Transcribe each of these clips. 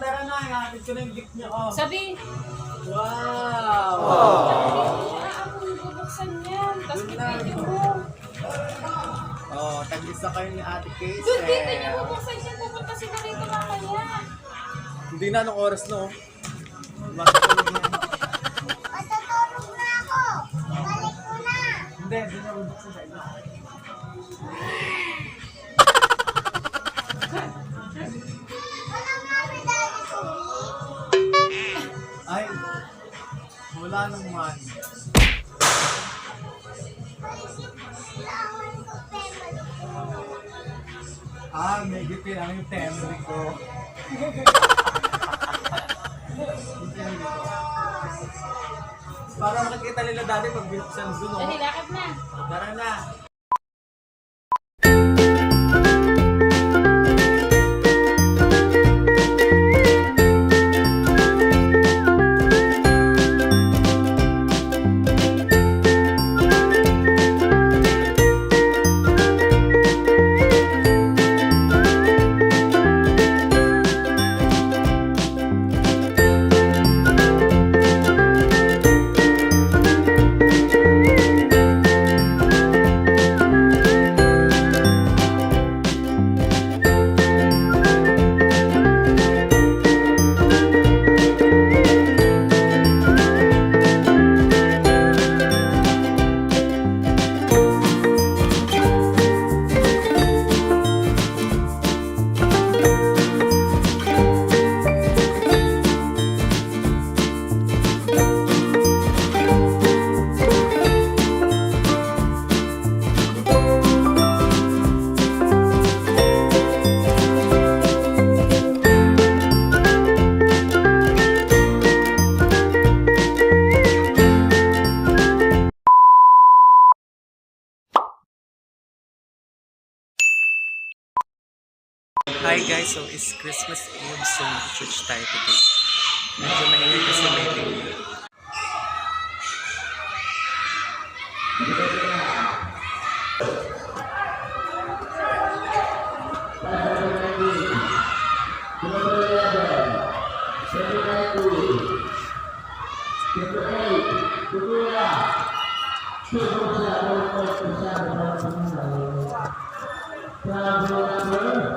tara na. Ihatid ko na yung gift niya. Oh. Sabi, Wow! ako bubuksan yan. Tapos video mo. Oh, tagisa kayo ni Ate Casey. Doon dito niya bubuksan yan. Pupunta sila rito mamaya. Hindi na anong oras no? Matutulog na. Matutulog na ako. Balik ko na. Hindi na bubuksan sa ina. Walang mami dali ko. Ay, wala naman. Lawan ko family ko. May gift lang yung family ko. Para makikita nila dati pag binuksan doon. Dali, lakad na. Tara na. Hi guys, so it's Christmas Eve, so church tayo today. Medyo maingay kasi may baby.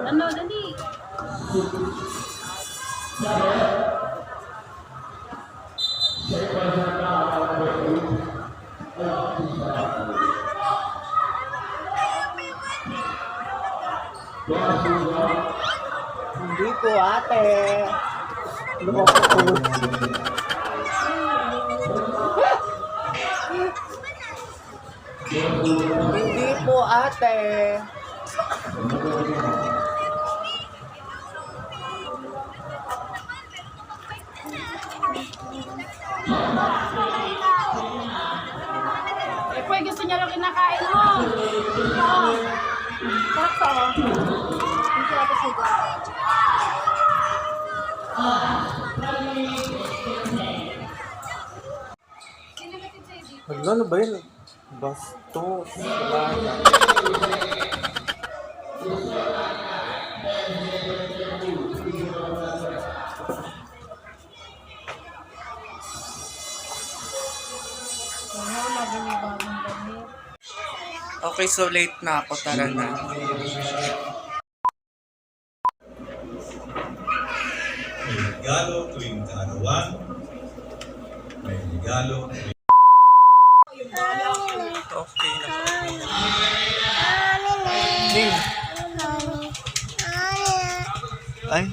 Ano, dali. Hindi po ate. Lumako po. Hindi po ate. Eh, po, gusto niya lang kinakain mo. Oo. Sarap to. Hindi sila pa siya. Ano ba yun? Bastos. Okay, so late na ako. Tara na. May regalo tuwing kaarawan. May regalo tuwing Okay na. Ning. Ay.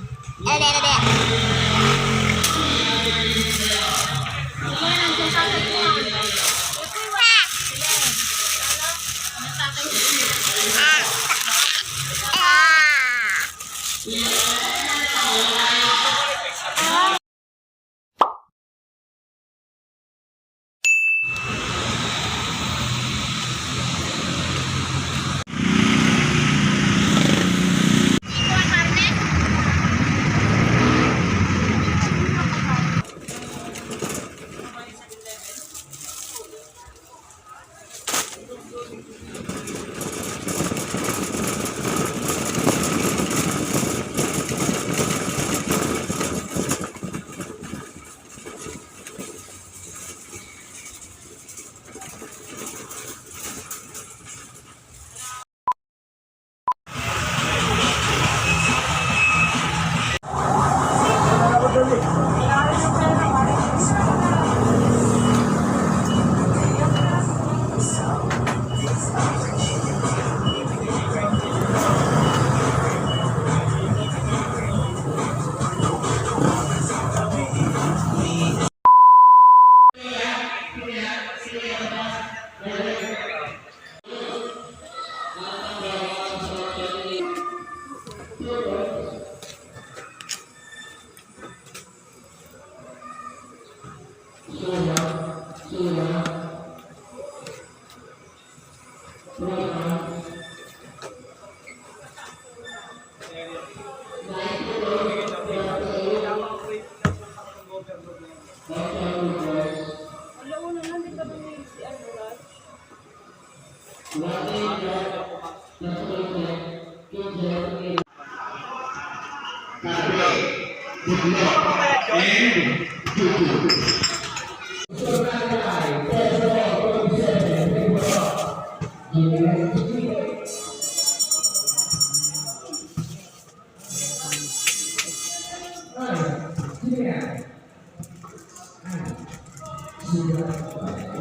Alauna lang, di ba may si Anurat?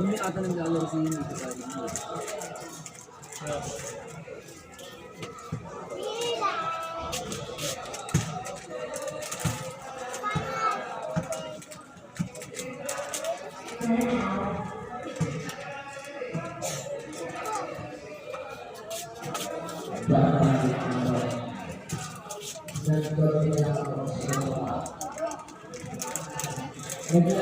Hindi ata naglalaro si Hindi ko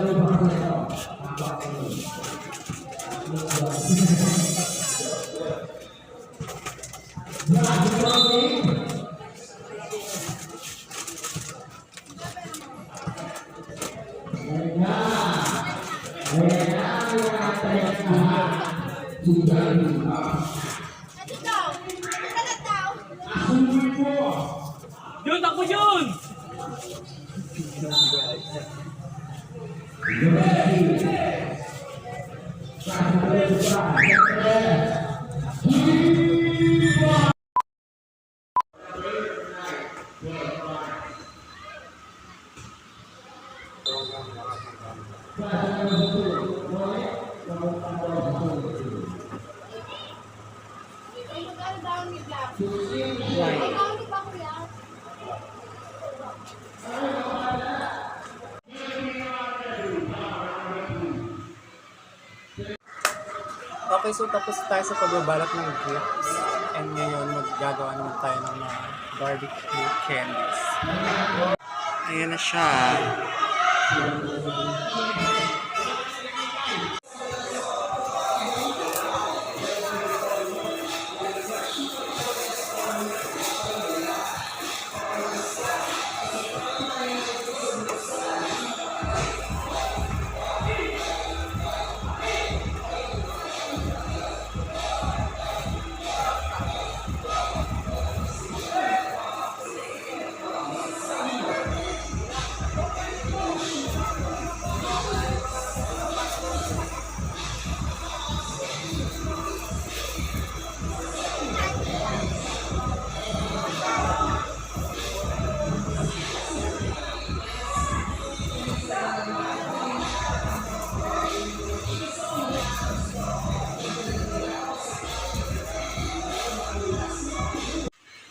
tayo. Yun, ako yun! Okay, so tapos tayo sa pagbabalot ng grapes. And ngayon, maggagawa naman tayo ng mga barbecue candies. Ayan na siya.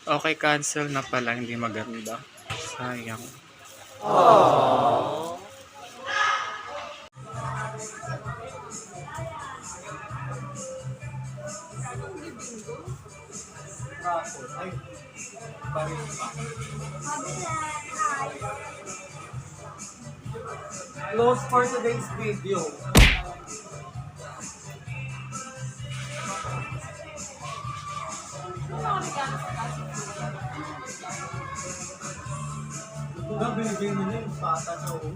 Okay, cancel na pala. Hindi maganda. Sayang. Close for today's video. Diba binigay nila yung pata sa ulo?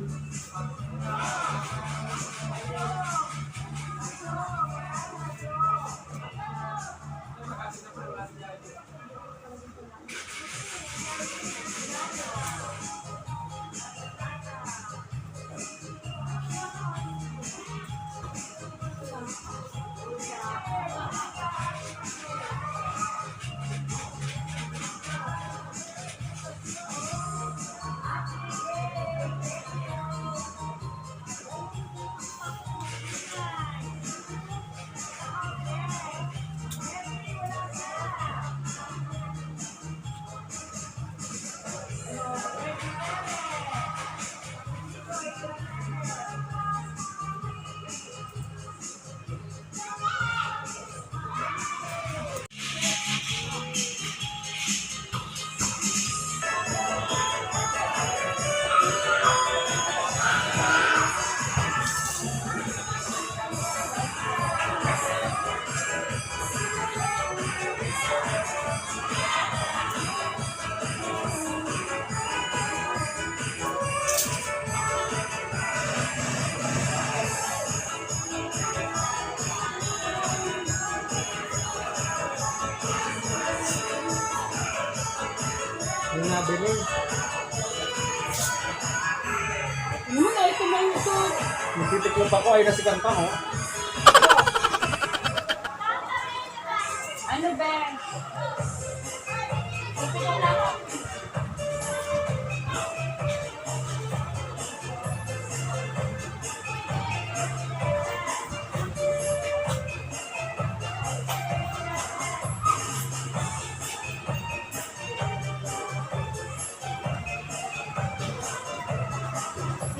Ayun ko. Magtitiklop ako ay nasikan pa mo. Ano ba? Ito na lang.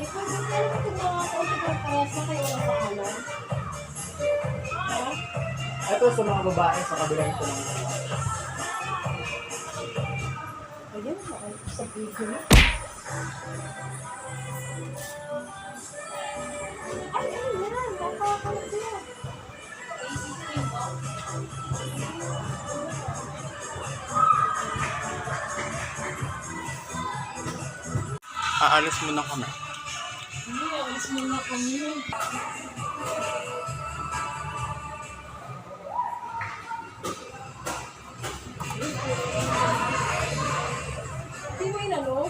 Ito, magkano ito mga parehas na kayo ng pangalan? Ha? Ito sa mga babae sa kabilang ito ng Ayun, sa video mo. Ay, ano yan? Nakakakalap yan. aalis muna kami. Hindi, alis muna kami. Hindi mo inano?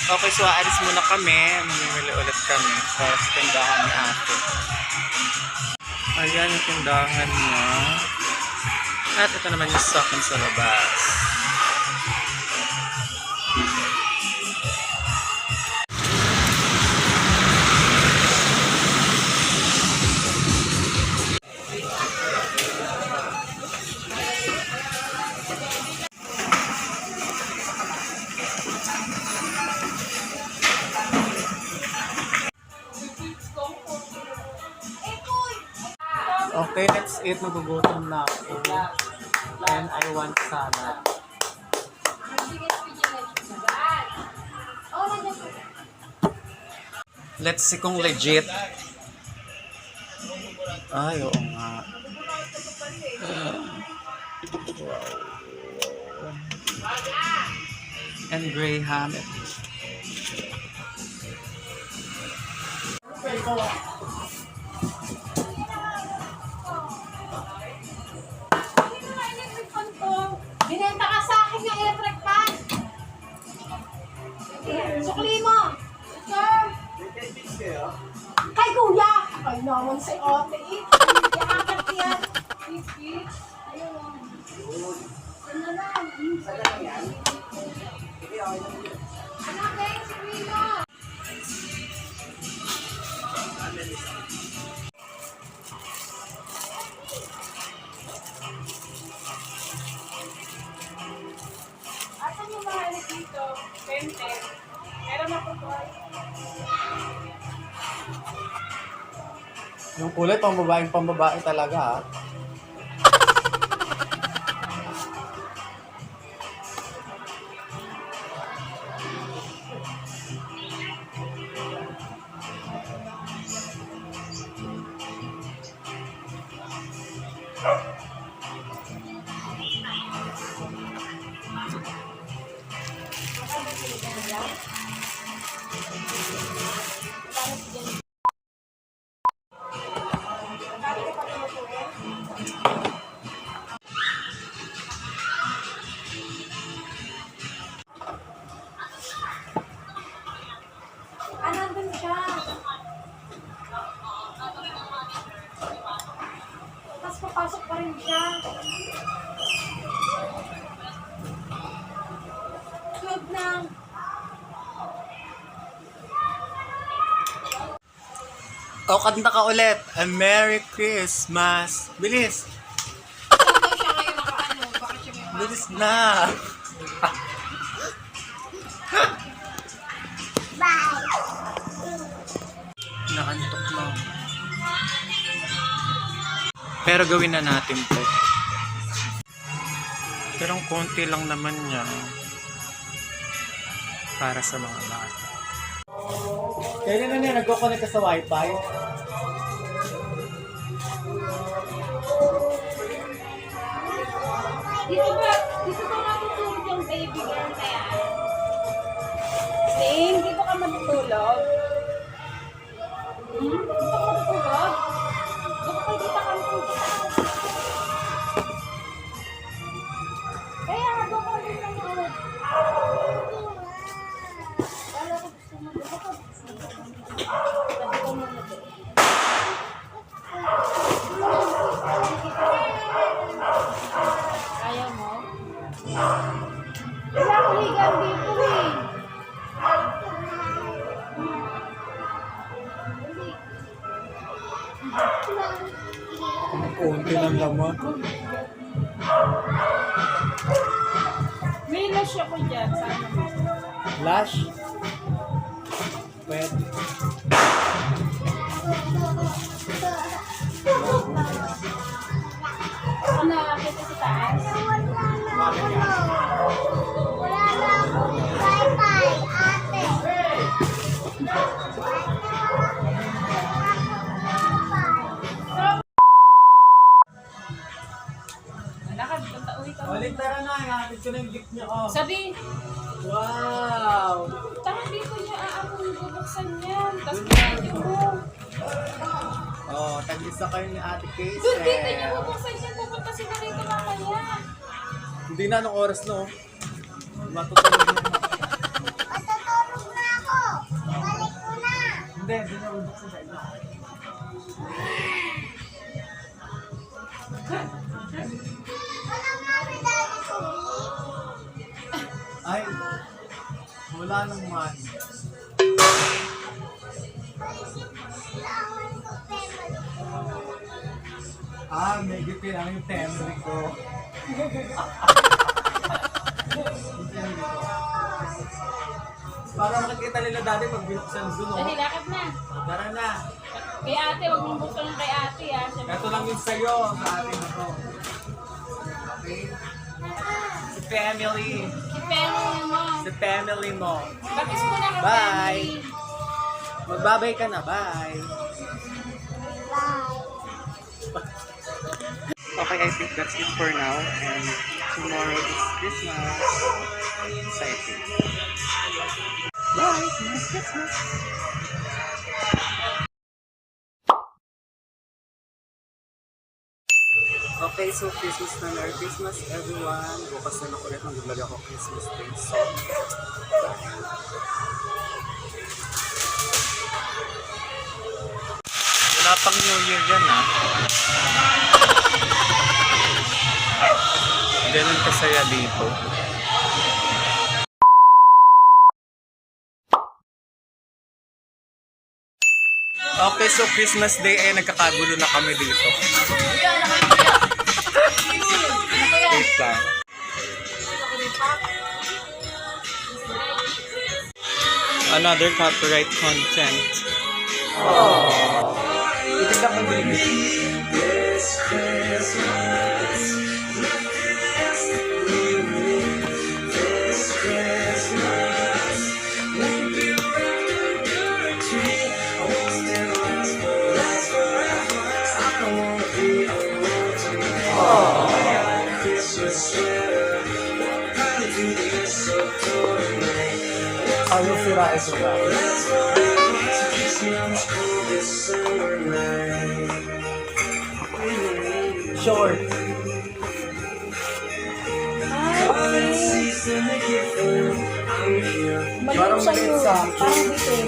Okay, so aalis muna kami. Mamimili ulit kami para sa tindahan ni ate. Ayan yung tindahan niya. At ito naman yung stockings sa labas. Okay, let's eat. Nagugutom na ako. And I want salad. Let's see kung legit. Ay, oo nga. Wow. And Graham. Binenta ka sa akin yung electric fan. Sukli mo. Sir. Kay kuya. Ay naman si ate eh. Yakakit yan. Ayun. Ano lang. Anak eh, sukli mo. Asan yung mahalik dito? 10. Meron ako po. Yung kulay, pambabae talaga ha. Nandun siya. Tapos papasok pa rin siya. Cute ng. O, kanta ka ulit. A Merry Christmas. Bilis. Saan daw siya ngayon nakaano? Bakit siya may Bilis na. Bye. Nakantok na. Pero gawin na natin to. Pero ang konti lang naman niya. Para sa mga bata. Kailan na niya nagko-connect ka sa wifi? Dito ba natutulog yung baby girl na yan? higa dito eh. Kunti ng laman. May lash ako dyan. Sana mo. Lash? Pwede. Ako na kita sa taas. Wala na akong wifi, ate. Lakad, punta uwi ka. Balik tara na, ihatid ko na yung gift niya. Oh. Sabi, Wow! tama dito niya aamon bubuksan yan. Tapos pinadyo mo. Oh, tag-isa kayo ni Ate Casey. Doon dito niya bubuksan yan. Pupunta sila rito mamaya. Hindi na, anong oras no? Matutulog na. Matutulog na ako. Balik ko na. Hindi na bubuksan sa inyo. Walang mami dati ko. Ay, wala nang money. Kailangan ko family. Ah, may gift lang yung family ko. Para makikita nila dati pag binuksan doon, Dali, oh. lakad na. Tara na. Kay ate, huwag mong buksan yung kay ate ah. Siyempre, Ito lang yung sa'yo, sa atin na to. Okay? Si family. Kipero mo. Si family mo. Bakit mo na ka Bye. Magbabay ka na, bye. Okay, I think that's it for now. And tomorrow is Christmas. Exciting. Bye! Merry Christmas! Okay, so Christmas na. Merry Christmas everyone. Bukas na lang ulit mag-vlog ako Christmas Day. So, wala pang New Year dyan ha. Ganun kasaya dito. Okay, so Christmas Day ay nagkakagulo na kami dito. Wait lang. Another copyright content. Itignan mo din. Ayaw sirain sa bahay. Short. Parang maliit sa Parang bitin.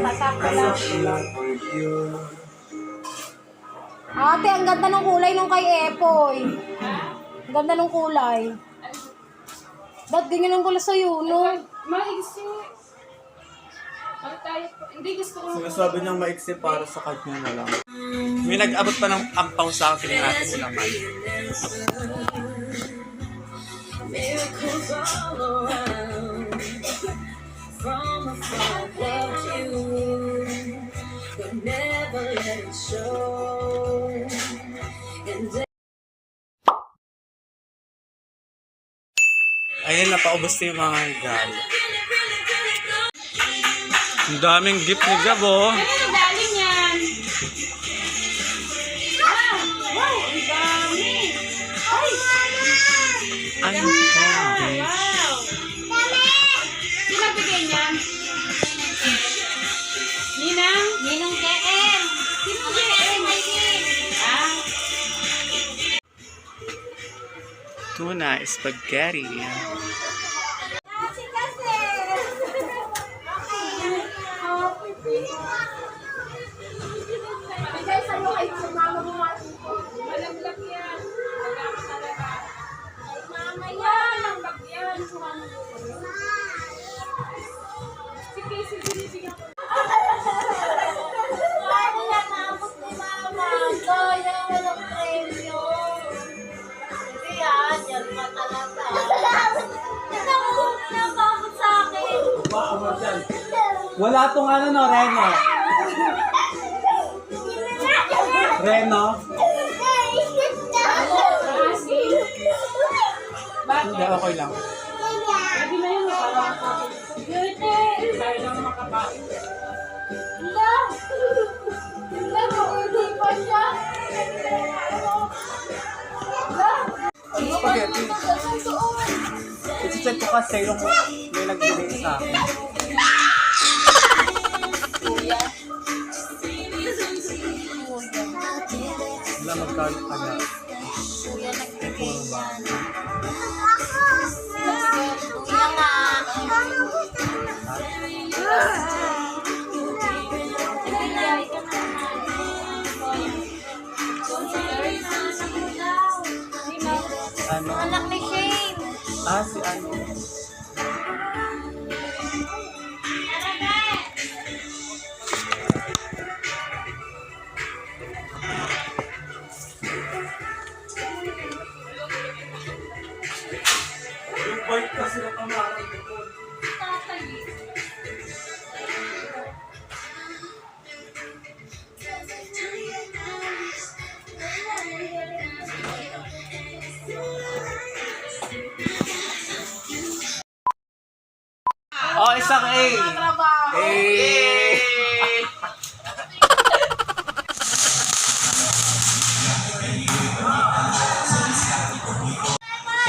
Matasakto lang. Ate, ang ganda ng kulay nung kay Epoy. Ang ganda ng kulay. Ba't ganyan ang kulay sa'yo, no? Maigsi. Tayo po. Hindi gusto ko. Sinasabi niyang maiksi para sa kanya na lang. May nag-abot pa ng ampaw sa akin ng ating naman. Miracles all around. From afar, loved you, but never let it show. And Ayun, napaubos na yung mga regalo. Ang daming gift ni Gab, oh. Ano na galing yan? Ah! Wow! Ang dami! Ay! Ano Ganda! to, bitch? Wow! Sino bigay niyan? Ninang? Ninong KM. Sino bigay? Ah? Tuna, spaghetti. Kasi kasi. Bigay sa'yo kay mama mo. Walang black yan. Wala ka talaga. Mamaya. Wala tong ano no, Reno. Reno? Hindi, okay lang. Pwede na yun, parang tayo lang makakain. Wala! Wala, hindi pa siya. Spaghetti. I-check ko kasi yung may nagbigay sa akin. Wala magkano ka na. Puro ba? Ano? Anak ni Shane. Si ano? Yung bike kasi na kamarang ko. Oh, isang A. A.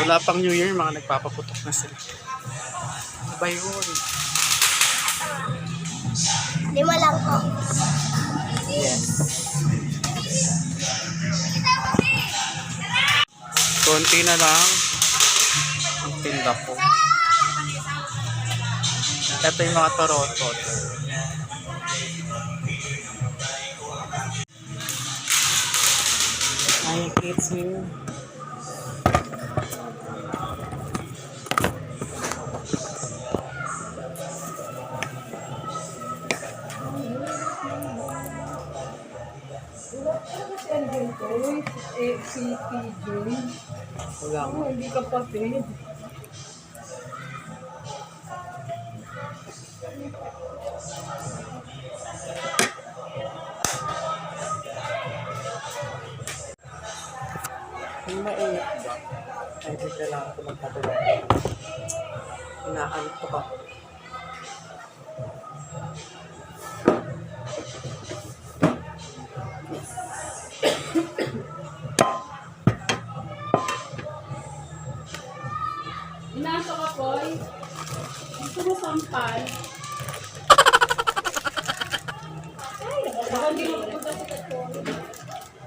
Wala pang New Year, mga nagpapaputok na sila. Ano ba yun? 5 lang po. Yes. Konti na lang ang tinda ko. Ito yung mga torotot. Ay, kids here. Si TJ. Wala mo. Hindi kapatid. Yung mainit ba? Ay, di kailangan ko magpatuloy. Inaanit ko pa. Inasa ka, Poy. Gusto mo sampal? Ay, baka hindi mo pupunta sa Poy.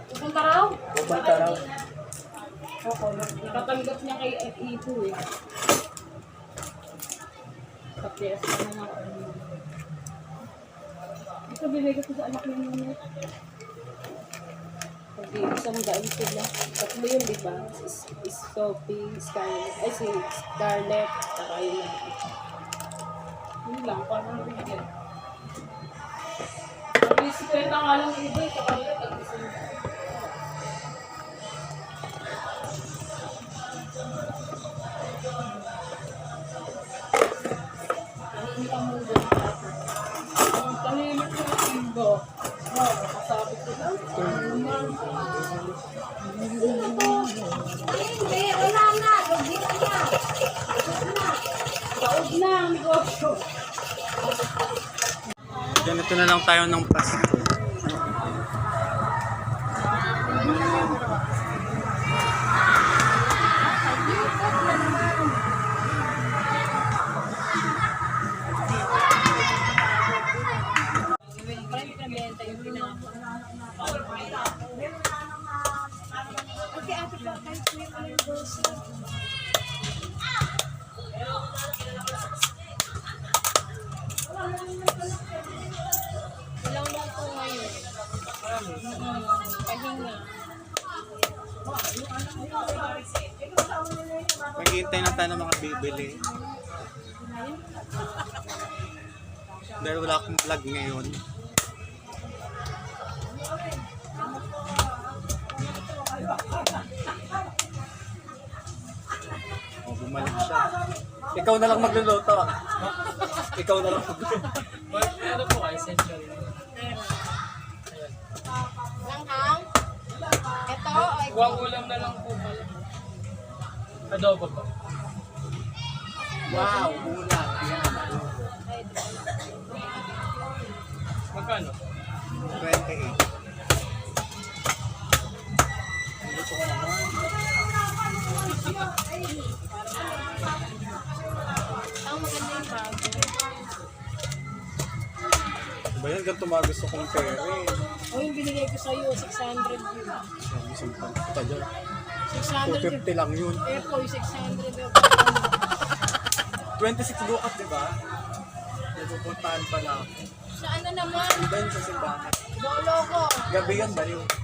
Pupunta raw? Pupunta raw. Ako, nakatanggap niya kay Ipo eh. Sa piyesta na nga. Ito binigay ko sa anak niya niya. Isang daan sila. Tatlo yun, di ba? Sophie, Scarlett, ay si Scarlett, saka yun lang. Yun lang, parang bigyan. Sabi, 50 nga lang iba, saka yun, tag-isang. Ang tahimik ko yung iba. Nakasabi ko lang. Hindi, wala na. Lugin na niya. Taog na ang negosyo. Ganito na lang tayo ng Pasko. Ilang lang po ngayon. Pahinga. Maghihintay na tayo ng mga bibili. Dahil wala akong vlog ngayon. Oh, bumalik siya. Ikaw na lang magluluto. Ikaw na lang magluluto. Ano po, essential. Langhang. Ito, ay Huwag ulam na lang po pala. Adobo po. Wow, ulam. Ayan. Magkano? 28. Luto ko naman. ang maganda yung bago. Ba yan, ganito mga gusto kong pera eh. O yung binigay ko sa'yo, 600 yun. Isang pagkita dyan. 600 yun. 250 lang yun. Epo, 600 yun. 26 bukas, di ba? May pupuntahan pala ako. Saan na naman? Iba yun sa simbahan. Bolo ko. Gabi yan, baliw.